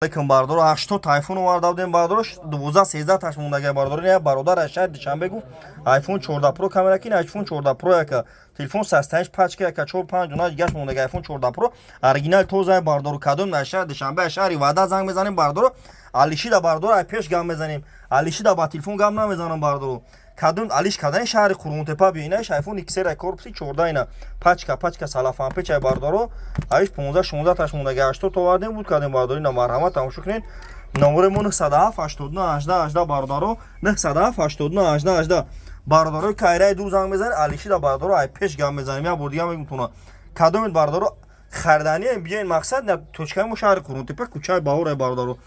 کن باردارو 80 تایفون اومد دادیم بارداروش 12 13 تاش موندگی باردارو نه برادر شهر دیشنبه گفت آیفون 14 پرو کامera کین آیفون 14 پرو یک تلفن سستش پاچ که 45 دونه گاش موندگی آیفون 14 پرو اورجینال توزای باردارو کدوم نشه دیشنبه شهری وعده زنگ بزنیم باردارو علیشی دا باردارو ای پیش گام بزنیم علیشی دا با تلفن گام نمیزنم باردارو کدوم علیش کدن شهر قرون تپا بینه آیفون ایکس ر کورپسی 14 اینا پاچکا سلافان پیچ باردارو ایش 15 16 تاش موندگی 80 تو وردیم بود کدیم بارداری نا مرحمت تماشا کنین номермон 978 бардоро 978 бардоро кайрай ду занг мезан алишида бардоро ай пеш гам мезаним я бурдига мегутуна кадомит бардоро хардани биёин мақсад на точкаи мо шаҳри қурунтепа кӯчаи баҳор бардоро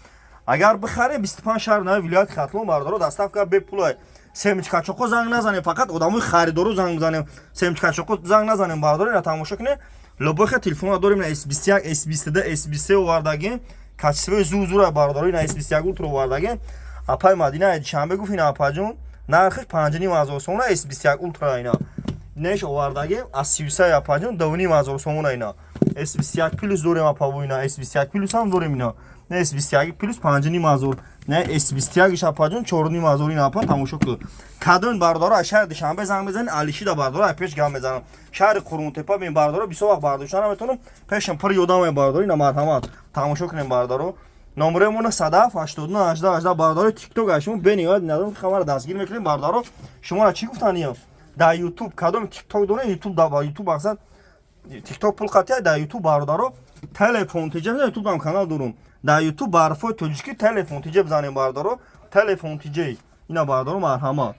агар бихаре 25 шаҳр на вилояти хатлон бардоро даставка бе пулай семичкачоқо занг назанем фақат одамои харидору занг мезанем семичкачоқо занг назанем бардоро на тамошо кунем лобоха телефона дорем на S21 S22 S23 овардагим качествои зузура бардори на S21 ултро овардагим апай мадина чамбе гуфина апаҷон нархи 5500 сомона S21 ултра ина неш овардагим аз 33 апаҷон 2500 сомона ина S21 плюс дорем апаву ина S21 плюс ҳам дорем ина не S21 плюс 5500 не S21 иш апаҷон 4500 ина апа тамошо кӯ кадон бардора шаҳр душанбе занг мезанин алишида бардора пеш гам мезанам шаҳри қурунтепа бин бардора бисёр вақт бардоштан наметонам пешам пур ёдам бардори на марҳамат тамошо кунем бардоро номеремон 978 бардори тикток ашмо бениёд надам хамара дастгир мекунем бардоро шуморо чӣ гуфтаниё да ютуб кадом тикток дора ютуб да ба ютуб мақсад тикток пул қатия да ютуб бардоро телефон тиҷа ютуб дам канал дорум да ютуб барфои тоҷики телефон тиҷа бизанем бардоро телефон тиҷа ина бардоро марҳамат